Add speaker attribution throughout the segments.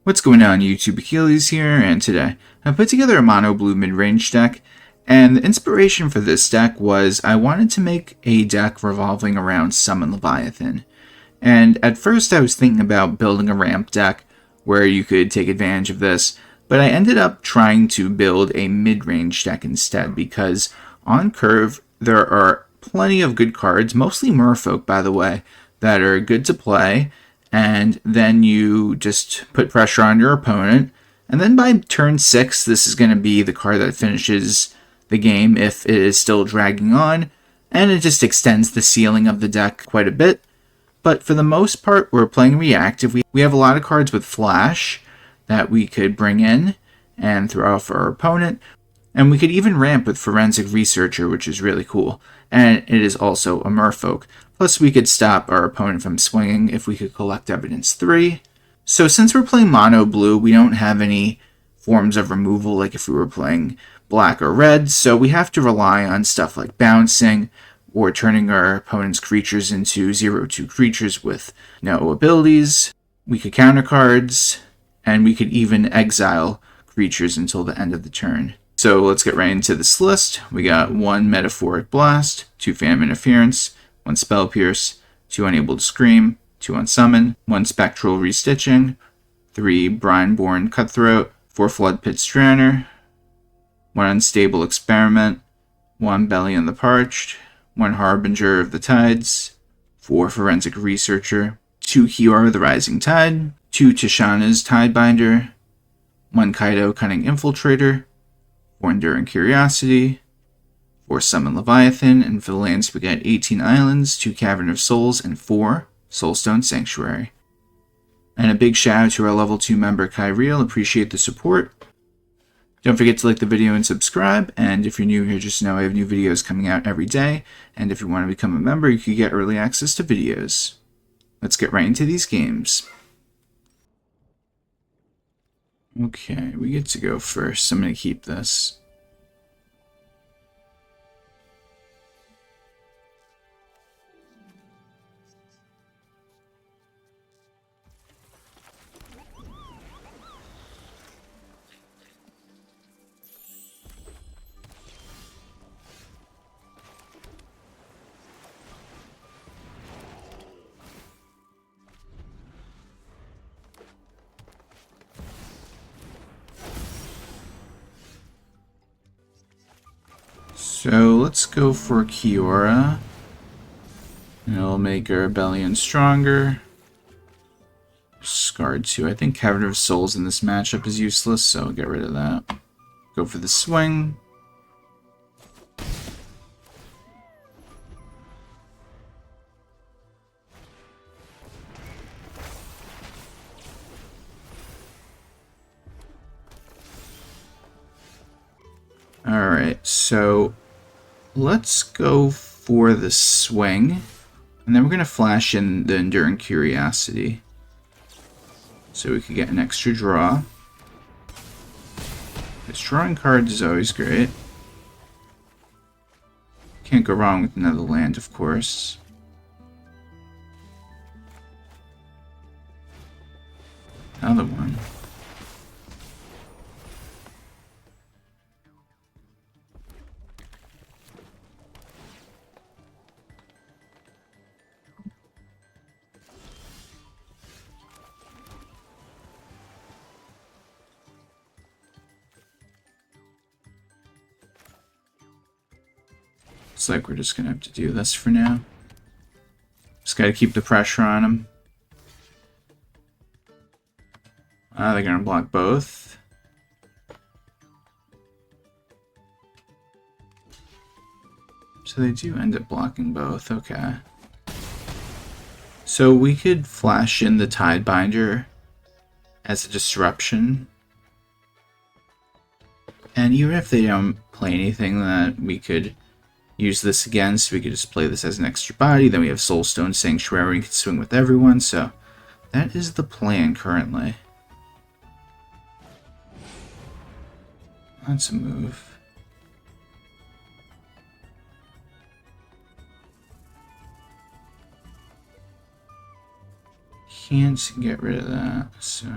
Speaker 1: What's going on YouTube? Achilles here, and today I put together a mono blue mid-range deck, and the inspiration for this deck was I wanted to make a deck revolving around Summon Leviathan. And at first I was thinking about building a ramp deck where you could take advantage of this, but I ended up trying to build a mid-range deck instead because on curve there are plenty of good cards, mostly Merfolk by the way, that are good to play. And then you just put pressure on your opponent. And then by turn 6, this is going to be the card that finishes the game if it is still dragging on. And it just extends the ceiling of the deck quite a bit. But for the most part, we're playing reactive. We have a lot of cards with flash that we could bring in and throw off our opponent. And we could even ramp with Forensic Researcher, which is really cool. And it is also a Merfolk. Plus, we could stop our opponent from swinging if we could collect Evidence 3. So since we're playing mono blue, we don't have any forms of removal like if we were playing black or red. So we have to rely on stuff like bouncing or turning our opponent's creatures into 0/2 creatures with no abilities. We could counter cards, and we could even exile creatures until the end of the turn. So let's get right into this list. We got 1 Metamorphic Blast, 2 Phantom Interference, 1 Spell Pierce, 2 Unable to Scream, 2 Unsummon, 1 Spectral Restitching, 3 Brineborn Cutthroat, 4 Floodpits Drowner, 1 Unstable Experiment, 1 Belion the Parched, 1 Harbinger of the Tides, 4 Forensic Researcher, 2 Kiora the Rising Tide, 2 Tishana's Tidebinder, 1 Kaito Cunning Infiltrator, 4 Enduring Curiosity, 4 Summon Leviathan, and for the lands we got 18 Islands, 2 Cavern of Souls, and 4 Soulstone Sanctuary. And a big shout out to our level 2 member Kyriel, appreciate the support. Don't forget to like the video and subscribe, and if you're new here, just know I have new videos coming out every day, and if you want to become a member, you can get early access to videos. Let's get right into these games. Okay, we get to go first. I'm going to keep this. So let's go for Kiora. And it'll make our Belion stronger. Scarred 2. I think Cavern of Souls in this matchup is useless, so I'll get rid of that. Go for the swing. Alright, so let's go for the swing, and then we're going to flash in the Enduring Curiosity, so we could get an extra draw. Because drawing cards is always great. Can't go wrong with another land, of course. Another one. Looks like we're just gonna have to do this for now. Just gotta keep the pressure on them. They're gonna block both. So they do end up blocking both, okay. So we could flash in the Tidebinder as a disruption. And even if they don't play anything, that we could use this again, so we could just play this as an extra body. Then we have Soulstone Sanctuary, we can swing with everyone, so that is the plan currently. That's a move. Can't get rid of that, so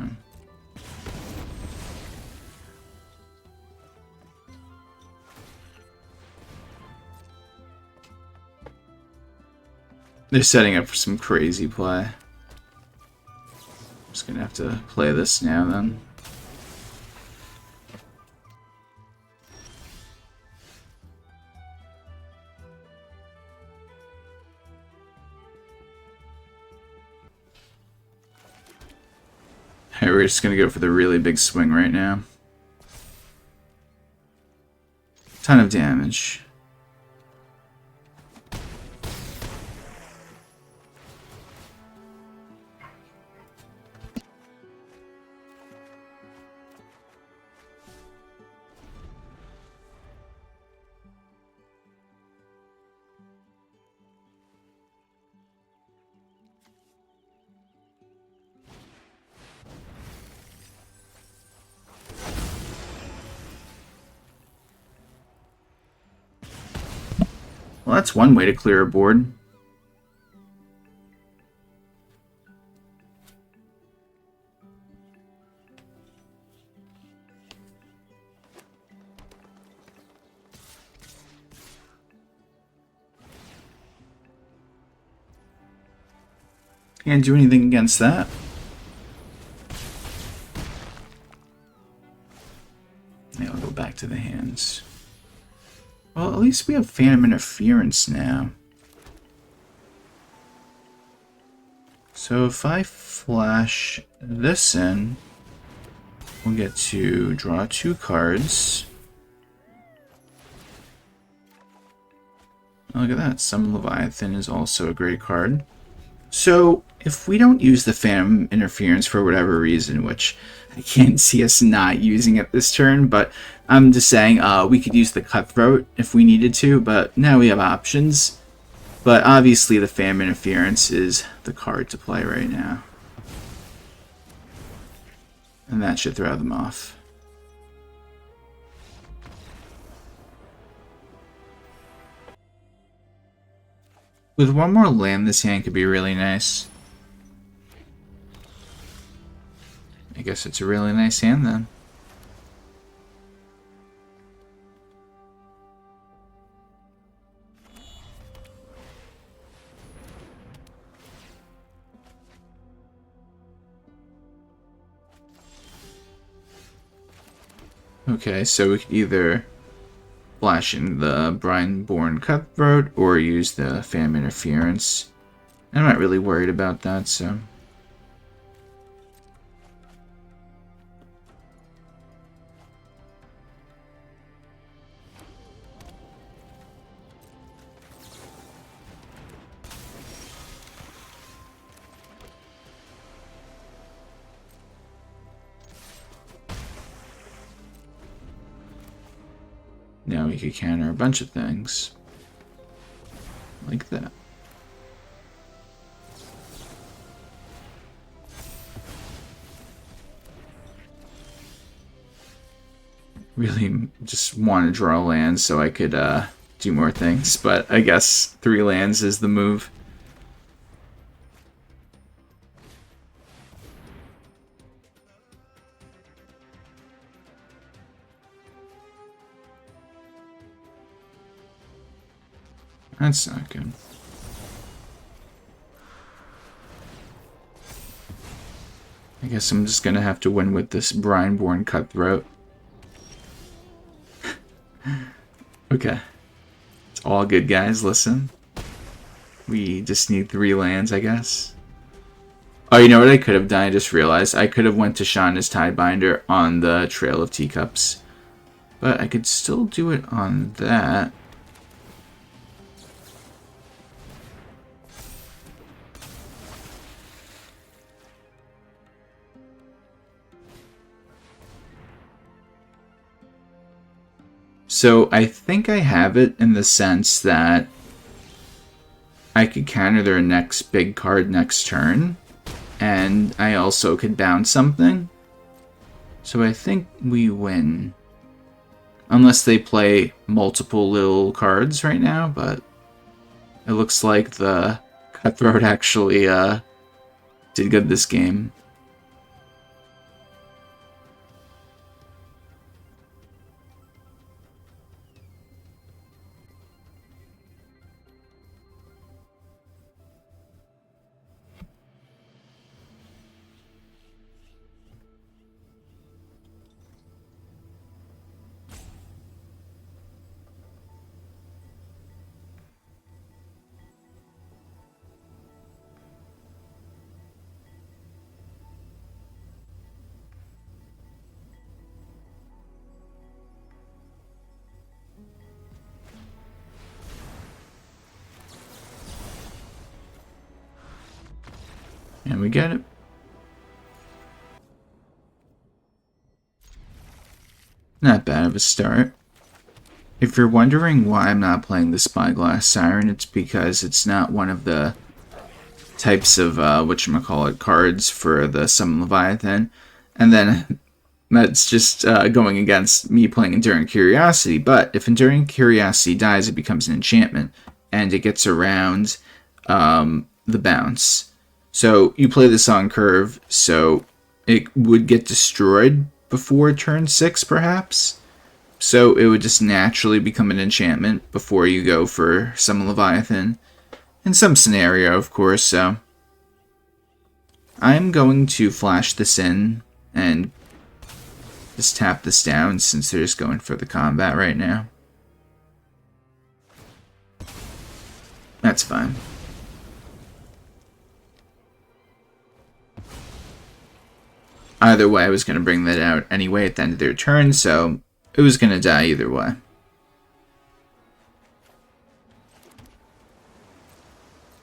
Speaker 1: They're setting up for some crazy play. I'm just gonna have to play this now then. Hey, we're just gonna go for the really big swing right now. Ton of damage. Well, that's one way to clear a board. Can't do anything against that. Now I'll go back to the hands. Well, at least we have Phantom Interference now. So if I flash this in, we'll get to draw 2 cards. Oh, look at that. Summon Leviathan is also a great card. So if we don't use the Phantom Interference for whatever reason, which I can't see us not using it this turn, but I'm just saying we could use the Cutthroat if we needed to, but now we have options. But obviously the Phantom Interference is the card to play right now. And that should throw them off. With one more land, this hand could be really nice. I guess it's a really nice hand then. Okay, so we could either flash in the Brineborn Cutthroat or use the Phantom Interference. I'm not really worried about that, so... Now we could counter a bunch of things. Like that. Really just want to draw lands so I could do more things, but I guess 3 lands is the move. That's not good. I guess I'm just gonna have to win with this Brineborn Cutthroat. Okay. It's all good, guys. Listen. We just need 3 lands, I guess. Oh, you know what I could have done? I just realized. I could have went to Tishana's Tidebinder on the Trail of Teacups. But I could still do it on that. So I think I have it in the sense that I could counter their next big card next turn, and I also could bounce something. So I think we win. Unless they play multiple little cards right now, but it looks like the Cutthroat actually did good this game. And we get it. Not bad of a start. If you're wondering why I'm not playing the Spyglass Siren, it's because it's not one of the types of, whatchamacallit, cards for the Summon Leviathan. And then that's just going against me playing Enduring Curiosity. But if Enduring Curiosity dies, it becomes an enchantment. And it gets around the bounce. So you play this on curve, so it would get destroyed before turn 6, perhaps. So it would just naturally become an enchantment before you go for Summon Leviathan. In some scenario, of course, so I'm going to flash this in and just tap this down since they're just going for the combat right now. That's fine. Either way, I was going to bring that out anyway at the end of their turn, so it was going to die either way.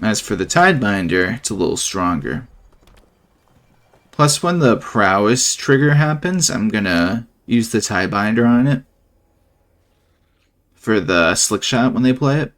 Speaker 1: As for the Tidebinder, it's a little stronger. Plus, when the Prowess trigger happens, I'm going to use the Tidebinder on it for the Slick Shot when they play it.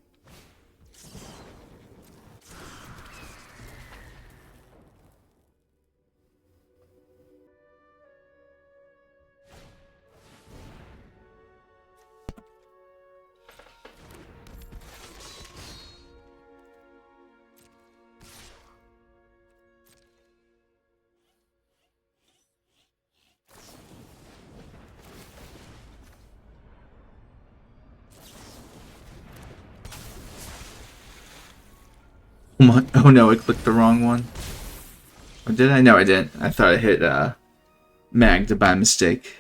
Speaker 1: Oh no, I clicked the wrong one. Or did I? No, I didn't. I thought I hit Magda by mistake.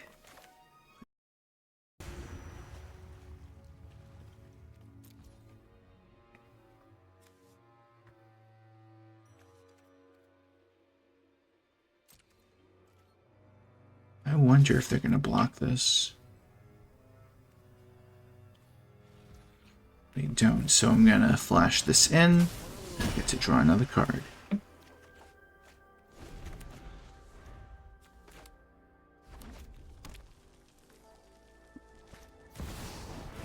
Speaker 1: I wonder if they're going to block this. They don't, so I'm going to flash this in. I get to draw another card.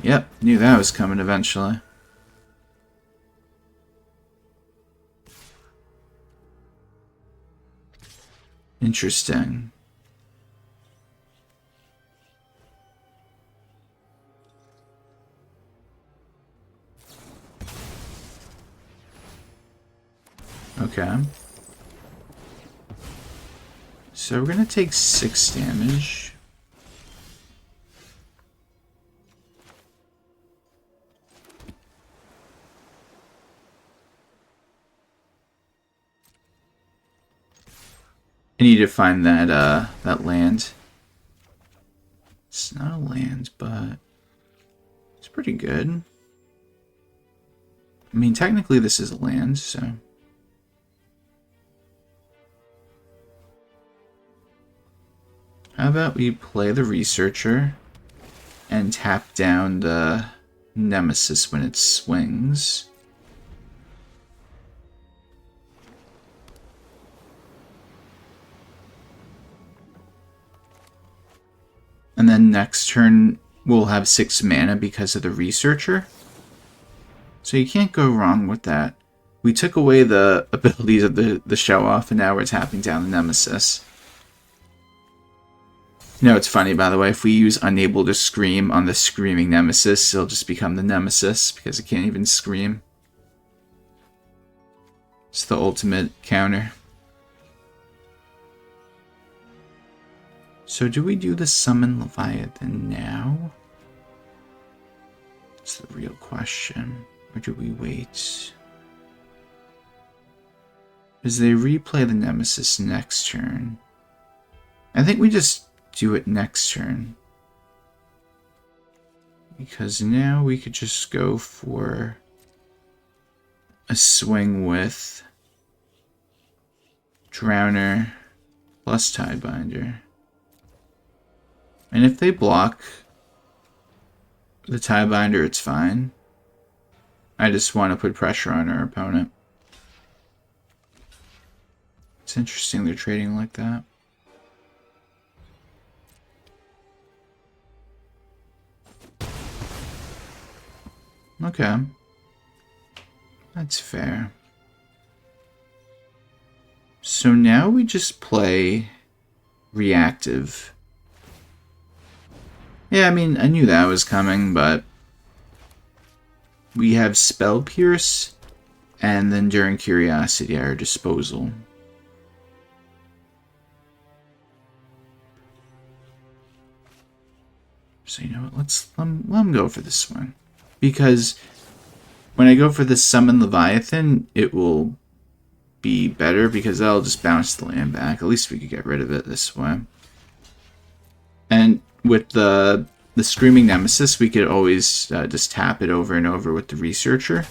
Speaker 1: Yep, knew that was coming eventually. Interesting. Okay. So we're going to take 6 damage. I need to find that land. It's not a land, but it's pretty good. I mean, technically this is a land, so... How about we play the Researcher and tap down the Nemesis when it swings. And then next turn we'll have 6 mana because of the Researcher. So you can't go wrong with that. We took away the abilities of the show-off and now we're tapping down the Nemesis. You know, it's funny, by the way, if we use Unable to Scream on the Screaming Nemesis, it'll just become the Nemesis, because it can't even scream. It's the ultimate counter. So do we do the Summon Leviathan now? That's the real question. Or do we wait? As they replay the Nemesis next turn. I think we just do it next turn. Because now we could just go for a swing with Drowner plus Tidebinder. And if they block the Tidebinder, it's fine. I just want to put pressure on our opponent. It's interesting they're trading like that. Okay. That's fair. So now we just play reactive. Yeah, I mean, I knew that was coming, but we have Spell Pierce and then Enduring Curiosity at our disposal. So you know what, let him go for this swing. Because when I go for this Summon Leviathan, it will be better because that'll just bounce the land back. At least we could get rid of it this way. And with the Screaming Nemesis, we could always just tap it over and over with the Researcher.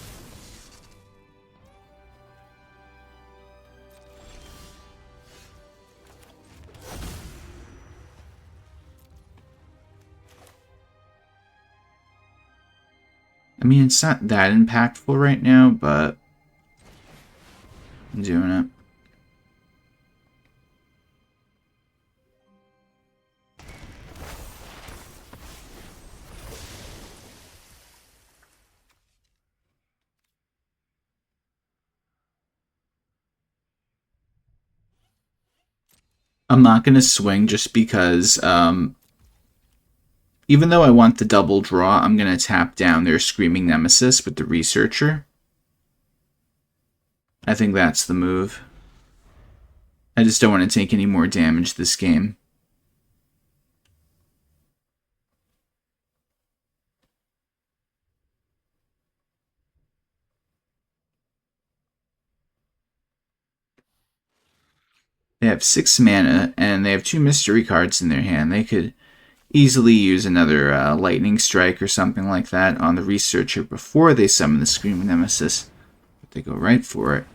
Speaker 1: I mean, it's not that impactful right now, but I'm doing it. I'm not going to swing just because, even though I want the double draw, I'm going to tap down their Screaming Nemesis with the Researcher. I think that's the move. I just don't want to take any more damage this game. They have 6 mana, and they have 2 mystery cards in their hand. They could easily use another Lightning Strike or something like that on the Researcher before they summon the Screaming Nemesis. But they go right for it.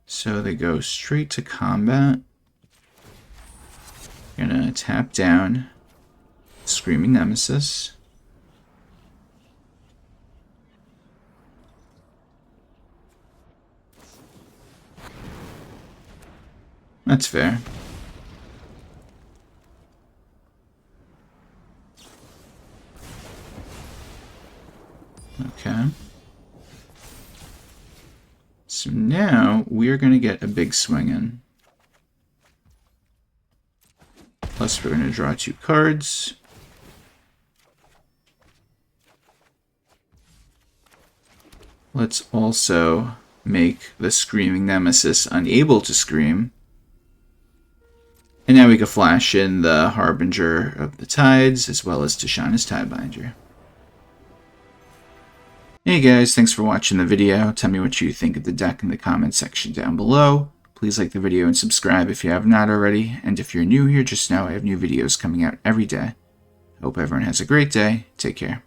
Speaker 1: So they go straight to combat. Gonna tap down Screaming Nemesis. That's fair. Okay. So now we're going to get a big swing in. Plus we're going to draw 2 cards. Let's also make the Screaming Nemesis unable to scream. And now we can flash in the Harbinger of the Tides, as well as Tishana's Tidebinder. Hey guys, thanks for watching the video. Tell me what you think of the deck in the comment section down below. Please like the video and subscribe if you have not already. And if you're new here, just know I have new videos coming out every day. Hope everyone has a great day. Take care.